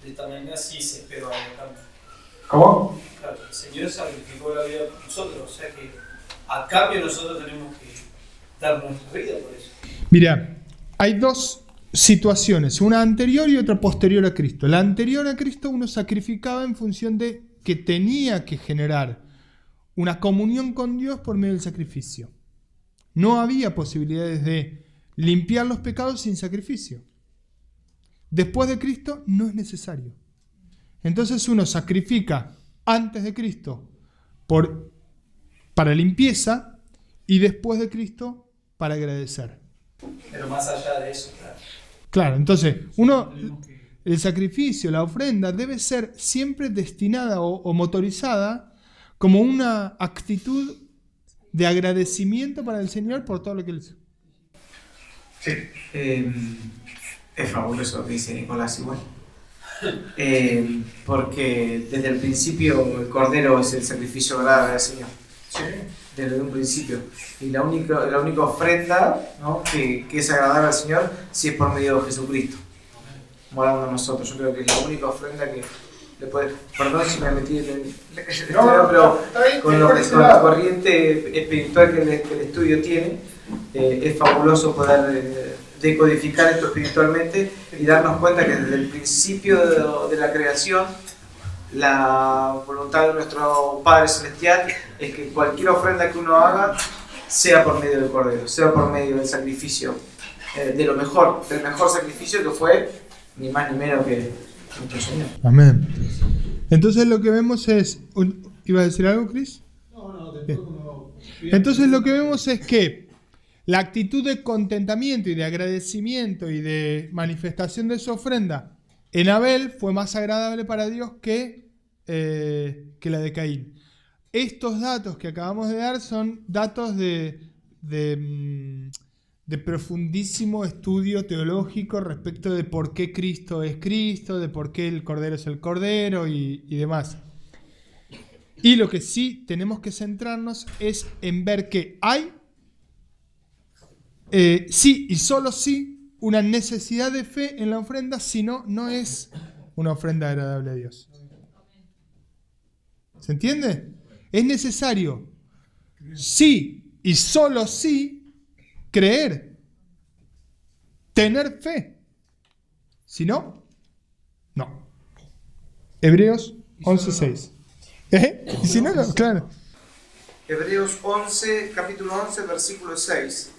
esta manera sí se esperó algo cambio. ¿Cómo? Claro, el Señor sacrificó la vida por nosotros, o sea que a cambio nosotros tenemos que dar nuestra vida por eso. Mira, hay dos situaciones, una anterior y otra posterior a Cristo. La anterior a Cristo uno sacrificaba en función de que tenía que generar una comunión con Dios por medio del sacrificio. No había posibilidades de limpiar los pecados sin sacrificio. Después de Cristo no es necesario. Entonces uno sacrifica antes de Cristo para limpieza y después de Cristo para agradecer. Pero más allá de eso, claro. Claro, entonces el sacrificio, la ofrenda debe ser siempre destinada o motorizada como una actitud de agradecimiento para el Señor por todo lo que Él hizo. Sí. Es fabuloso lo que dice Nicolás igual. Porque desde el principio el Cordero es el sacrificio agradable al Señor. Sí. Desde un principio. Y la única ofrenda, ¿no?, que es agradable al Señor, sí es por medio de Jesucristo, morando en nosotros. Yo creo que es la única ofrenda que le puede... Perdón si me metí en el... pero con la corriente espiritual que el estudio tiene, es fabuloso poder decodificar esto espiritualmente y darnos cuenta que desde el principio de la creación, la voluntad de nuestro Padre Celestial es que cualquier ofrenda que uno haga sea por medio del Cordero, sea por medio del sacrificio, del mejor sacrificio que fue ni más ni menos que nuestro Señor. Amén. Entonces lo que vemos es... ¿Iba a decir algo, Chris? No, Bien. Entonces lo que vemos es que la actitud de contentamiento y de agradecimiento y de manifestación de su ofrenda en Abel fue más agradable para Dios que la de Caín. Estos datos que acabamos de dar son datos de profundísimo estudio teológico respecto de por qué Cristo es Cristo, de por qué el Cordero es el Cordero y demás. Y lo que sí tenemos que centrarnos es en ver que hay, sí y solo sí, una necesidad de fe en la ofrenda, si no, no es una ofrenda agradable a Dios. ¿Se entiende? Es necesario, sí y solo sí, creer, tener fe. Si no, no. Hebreos 11:6. ¿Y si no, no? Claro. Hebreos 11, capítulo 11, versículo 6.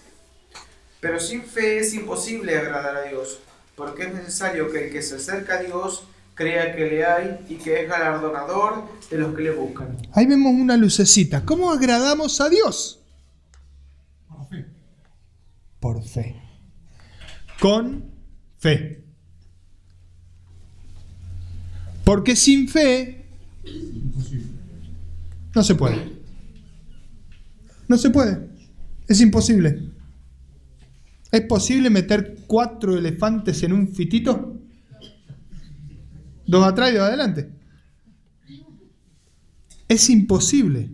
Pero sin fe es imposible agradar a Dios, porque es necesario que el que se acerca a Dios crea que le hay y que es galardonador de los que le buscan. Ahí vemos una lucecita. ¿Cómo agradamos a Dios? Por fe. Por fe. Con fe. Porque sin fe Imposible. no se puede. No se puede. Es imposible. ¿Es posible meter 4 elefantes en un fitito? 2 atrás y 2 adelante. Es imposible.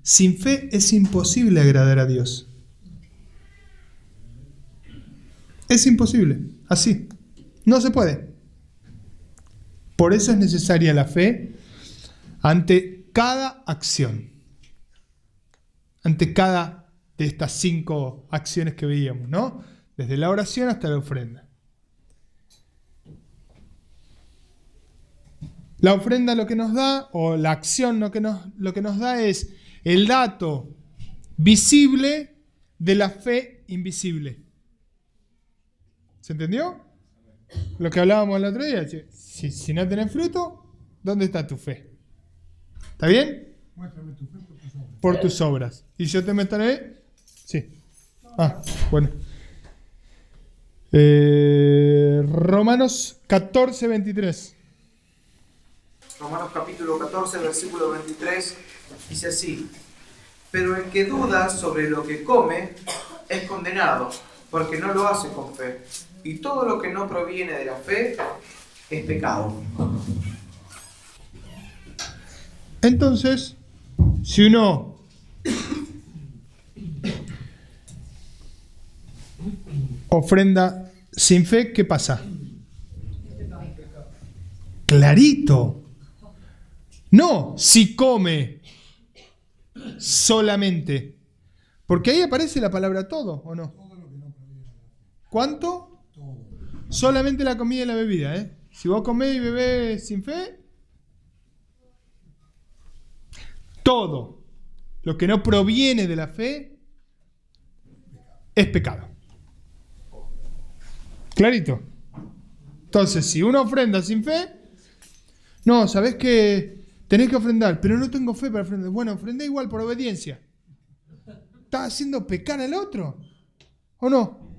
Sin fe es imposible agradar a Dios. Es imposible. Así. No se puede. Por eso es necesaria la fe ante cada acción. Ante cada de estas 5 acciones que veíamos, ¿no? Desde la oración hasta la ofrenda. La ofrenda lo que nos da, o la acción lo que nos da es el dato visible de la fe invisible. ¿Se entendió? Lo que hablábamos el otro día. Si no tenés fruto, ¿dónde está tu fe? ¿Está bien? Muéstrame tu fe por tus obras. Por tus obras. Y yo te meteré... Sí. Bueno. Romanos 14, 23. Romanos capítulo 14, versículo 23, dice así: pero el que duda sobre lo que come es condenado, porque no lo hace con fe. Y todo lo que no proviene de la fe es pecado. Entonces, si uno ofrenda sin fe, ¿qué pasa? Clarito. No, si come solamente. Porque ahí aparece la palabra todo, ¿o no? ¿Cuánto? Solamente la comida y la bebida, ¿eh? Si vos comés y bebés sin fe, todo lo que no proviene de la fe es pecado. Clarito. Entonces, si uno ofrenda sin fe, no, sabés que tenés que ofrendar, pero no tengo fe para ofrendar. Bueno, ofrendá igual por obediencia. ¿Estás haciendo pecar al otro? ¿O no?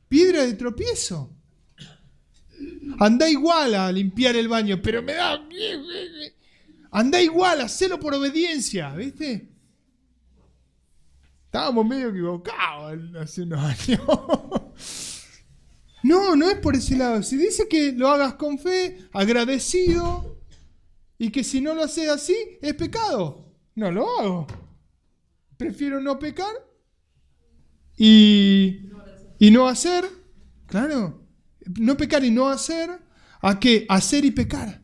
Piedra de tropiezo. Andá igual a limpiar el baño, pero me da... Andá igual, hacelo por obediencia, ¿viste? Estábamos medio equivocados hace unos años. No, no es por ese lado. Si dice que lo hagas con fe, agradecido, y que si no lo haces así, es pecado. No lo hago. Prefiero no pecar y no hacer. Claro. No pecar y no hacer. ¿A qué? Hacer y pecar.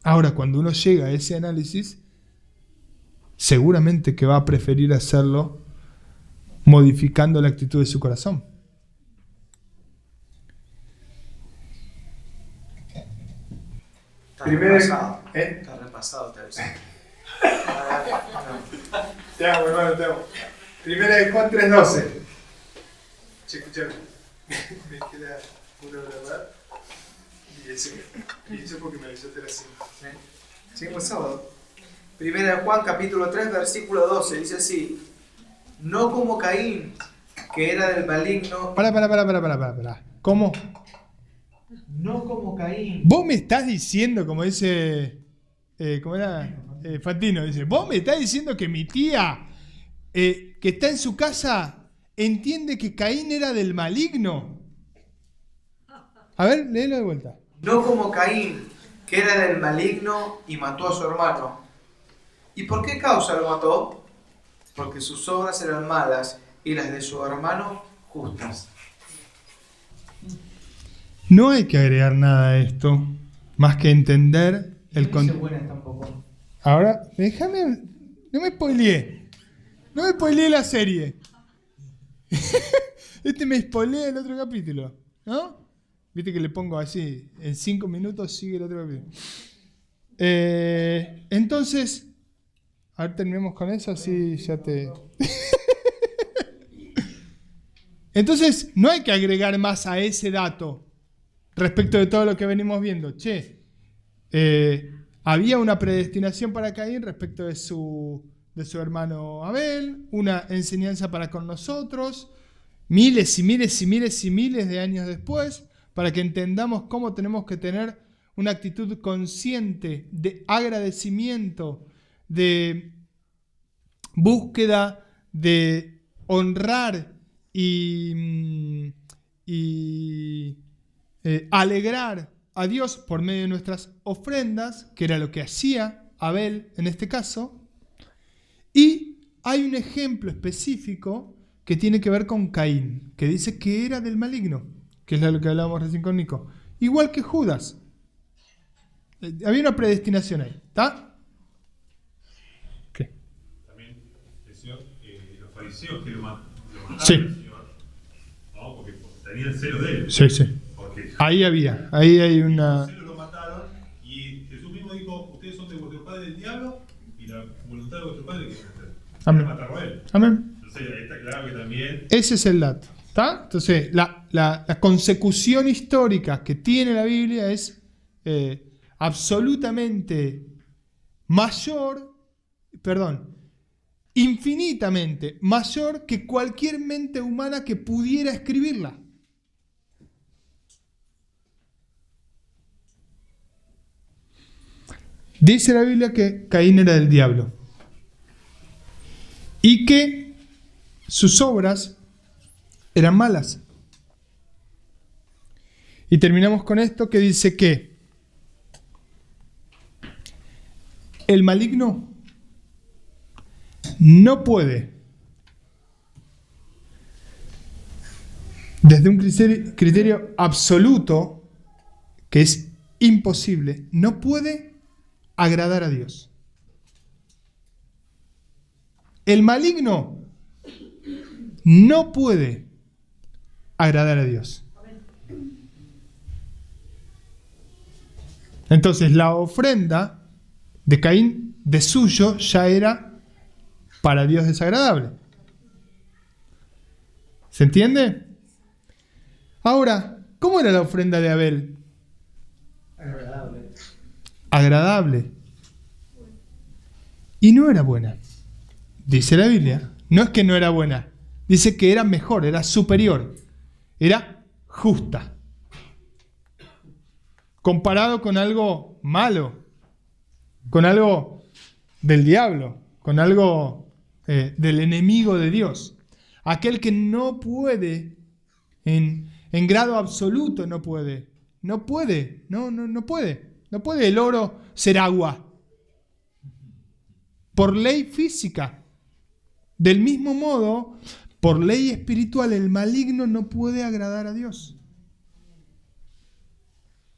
Ahora, cuando uno llega a ese análisis, seguramente que va a preferir hacerlo modificando la actitud de su corazón. Está repasado. Está repasado, te aviso. Te amo, hermano, te amo. Primera de Juan 3:12. Che, escuchame. Me queda una verdad. Y eso porque me avisó así. Seguimos el sábado. Primera de Juan, capítulo 3, versículo 12. Dice así: no como Caín, que era del maligno. Para. ¿Cómo? No como Caín. Vos me estás diciendo, como dice... ¿cómo era? Fantino, dice, vos me estás diciendo que mi tía, que está en su casa, entiende que Caín era del maligno. A ver, léelo de vuelta. No como Caín, que era del maligno y mató a su hermano. ¿Y por qué causa lo mató? Porque sus obras eran malas y las de su hermano justas. No hay que agregar nada a esto, más que entender el No buenas tampoco. Ahora, déjame, no me spoileé la serie. Me spoileé el otro capítulo, ¿no? Viste que le pongo así, en 5 minutos sigue el otro capítulo. Entonces, a ver, terminemos con eso, así ya te... Entonces, no hay que agregar más a ese dato respecto de todo lo que venimos viendo. Che, había una predestinación para Caín respecto de su hermano Abel, una enseñanza para con nosotros, miles de años después, para que entendamos cómo tenemos que tener una actitud consciente de agradecimiento, de búsqueda de honrar y alegrar a Dios por medio de nuestras ofrendas, que era lo que hacía Abel en este caso. Y hay un ejemplo específico que tiene que ver con Caín, que dice que era del maligno, que es lo que hablábamos recién con Nico. Igual que Judas. Había una predestinación ahí, ¿está? ¿Qué? También el Señor, los fariseos que lo mataron Sí. al Señor, ¿no? Porque tenían celo de él. Sí. Porque Ahí hay una... los lo mataron y Jesús mismo dijo, ustedes son de vuestro padre el diablo y la voluntad de vuestro padre que es hacer. Amén. Matarlo a él. Amén. Entonces ahí está claro que también... Ese es el dato, ¿está? Entonces, la consecución histórica que tiene la Biblia es absolutamente infinitamente mayor que cualquier mente humana que pudiera escribirla. Dice la Biblia que Caín era del diablo y que sus obras eran malas. Y terminamos con esto que dice que el maligno no puede, desde un criterio absoluto, que es imposible, no puede agradar a Dios. El maligno no puede agradar a Dios. Entonces la ofrenda de Caín, de suyo, ya era para Dios desagradable. ¿Se entiende? Ahora, ¿cómo era la ofrenda de Abel? Agradable. Y no era buena. Dice la Biblia. No es que no era buena. Dice que era mejor, era superior. Era justa. Comparado con algo malo. Con algo del diablo. Con algo del enemigo de Dios. Aquel que no puede, en grado absoluto no puede. No puede. No puede. No puede el oro ser agua. Por ley física. Del mismo modo, por ley espiritual, el maligno no puede agradar a Dios.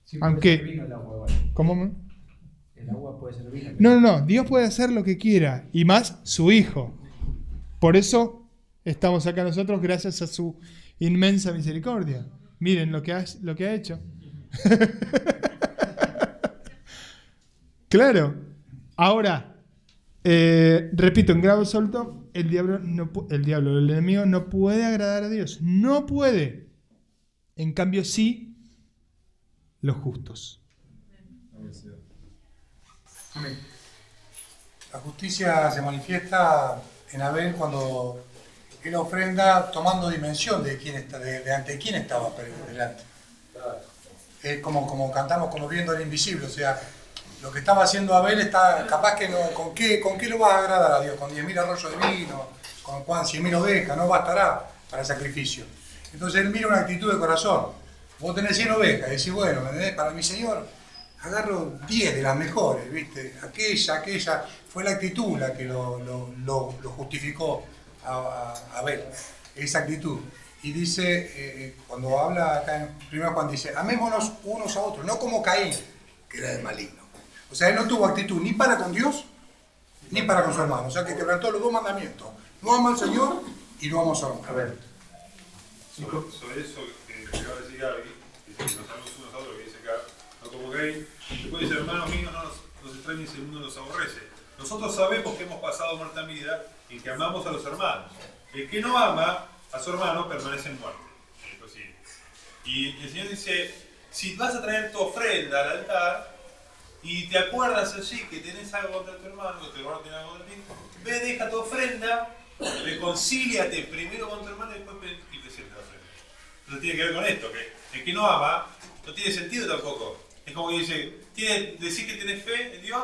Sí, Aunque... puede ser vino el agua, ¿vale? ¿Cómo? El agua puede ser vino. No. Dios puede hacer lo que quiera. Y más su Hijo. Por eso estamos acá nosotros gracias a su inmensa misericordia. Miren lo que ha hecho. Claro. Ahora, repito, en grado absoluto, el enemigo no puede agradar a Dios. No puede. En cambio, sí, los justos. Amén. La justicia se manifiesta en Abel cuando él ofrenda tomando dimensión de quién está, de ante quién estaba delante. Es como cantamos, como viendo el invisible, o sea, lo que estaba haciendo Abel está capaz que no, ¿con qué lo vas a agradar a Dios? Con 10.000 arroyos de vino, con 100.000 ovejas, no bastará para el sacrificio. Entonces él mira una actitud de corazón. Vos tenés 100 ovejas y decís, bueno, ¿me entendés? Para mi Señor agarro 10 de las mejores, ¿viste? Aquella fue la actitud la que lo justificó a Abel, esa actitud. Y dice, cuando habla acá en 1 Juan, dice, amémonos unos a otros, no como Caín, que era el maligno. O sea, él no tuvo actitud ni para con Dios, ni para con su hermano. O sea, que quebrantó los dos mandamientos. No ama al Señor y no ama a su hermano. A ver. Sobre eso que acaba de decir Gaby, que nos amamos unos a otros, que dice acá, no como Caín, después dice, hermanos míos, no nos extrañen si el mundo nos aborrece. Nosotros sabemos que hemos pasado muerta vida en que amamos a los hermanos. El que no ama a su hermano permanece en muerte. Y el Señor dice, si vas a traer tu ofrenda al altar y te acuerdas así que tenés algo contra tu hermano, que tu hermano tiene algo contra ti, ve, deja tu ofrenda, reconcíliate primero con tu hermano y después y presenta la ofrenda. Entonces tiene que ver con esto, que el que no ama no tiene sentido tampoco. Es como que dice, decís que tenés fe en Dios,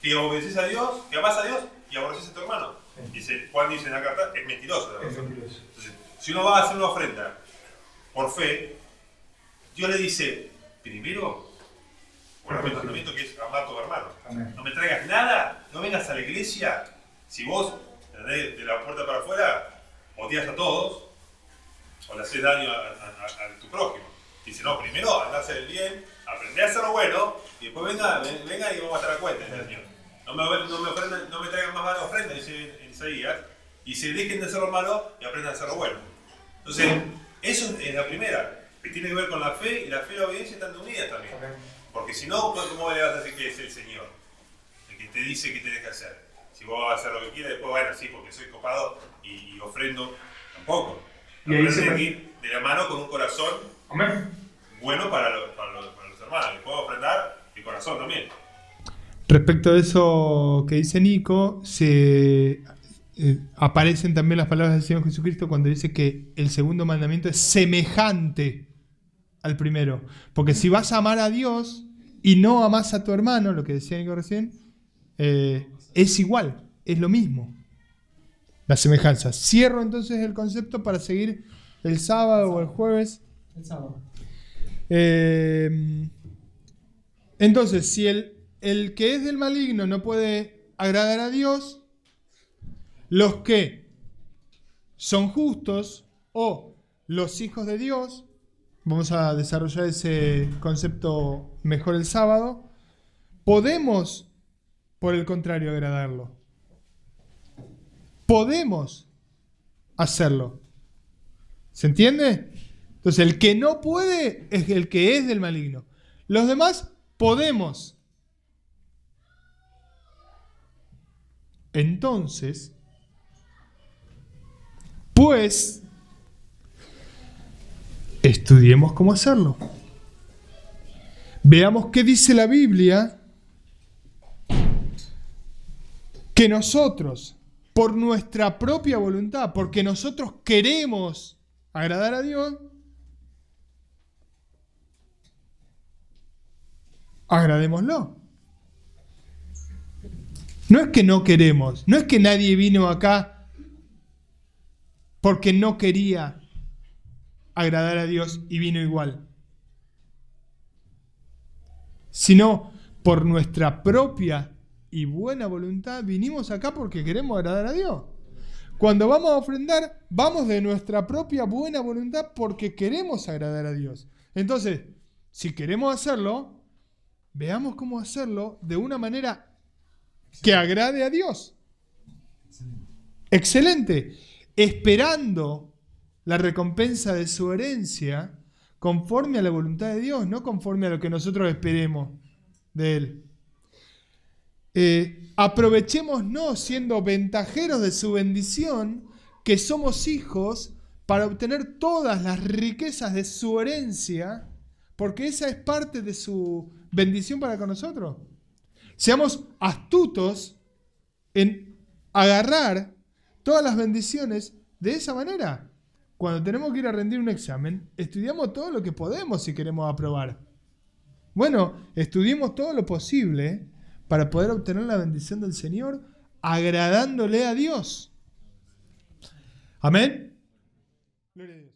que obedeces a Dios, que amás a Dios y aborreces a tu hermano. Dice, Juan dice en la carta, es mentiroso. Entonces, si uno va a hacer una ofrenda por fe, Dios le dice, primero, guarda el mandamiento que es amar a tu hermano. Amén. No me traigas nada, no vengas a la iglesia. Si vos, de la puerta para afuera, odias a todos, o le haces daño a tu prójimo. Dice, no, primero andá a hacer el bien, aprendé a hacer lo bueno, y después venga y vamos a estar a cuenta, dice el Señor. No me traigan más mala ofrenda, dice en Isaías, y se dejen de hacer lo malo y aprendan a hacer lo bueno. Entonces, eso es la primera, que tiene que ver con la fe, y la fe y la obediencia están unidas también. Porque si no, ¿cómo le vas a decir que es el Señor? El que te dice qué tenés que hacer. Si vos vas a hacer lo que quieras, después, bueno, sí, porque soy copado y ofrendo, tampoco. Y ahí se ir de la mano con un corazón bueno para los hermanos. Les puedo ofrendar el corazón también. Respecto a eso que dice Nico, aparecen también las palabras del Señor Jesucristo cuando dice que el segundo mandamiento es semejante al primero. Porque si vas a amar a Dios y no amás a tu hermano, lo que decía Nico recién, es igual, es lo mismo. La semejanza. Cierro entonces el concepto para seguir el sábado o el jueves. El sábado. Entonces, si el que es del maligno no puede agradar a Dios, los que son justos o los hijos de Dios, vamos a desarrollar ese concepto mejor el sábado, podemos, por el contrario, agradarlo. Podemos hacerlo. ¿Se entiende? Entonces, el que no puede es el que es del maligno. Los demás podemos. Entonces, pues, estudiemos cómo hacerlo. Veamos qué dice la Biblia que nosotros, por nuestra propia voluntad, porque nosotros queremos agradar a Dios, agradémoslo. No es que no queremos, no es que nadie vino acá porque no quería agradar a Dios y vino igual, sino por nuestra propia y buena voluntad vinimos acá porque queremos agradar a Dios. Cuando vamos a ofrendar, vamos de nuestra propia buena voluntad porque queremos agradar a Dios. Entonces, si queremos hacerlo, veamos cómo hacerlo de una manera que agrade a Dios. Excelente. Esperando la recompensa de su herencia conforme a la voluntad de Dios, no conforme a lo que nosotros esperemos de Él. Aprovechémonos siendo ventajeros de su bendición, que somos hijos, para obtener todas las riquezas de su herencia, porque esa es parte de su bendición para con nosotros. Seamos astutos en agarrar todas las bendiciones de esa manera. Cuando tenemos que ir a rendir un examen, estudiamos todo lo que podemos si queremos aprobar. Bueno, estudiemos todo lo posible para poder obtener la bendición del Señor, agradándole a Dios. Amén. Gloria a Dios.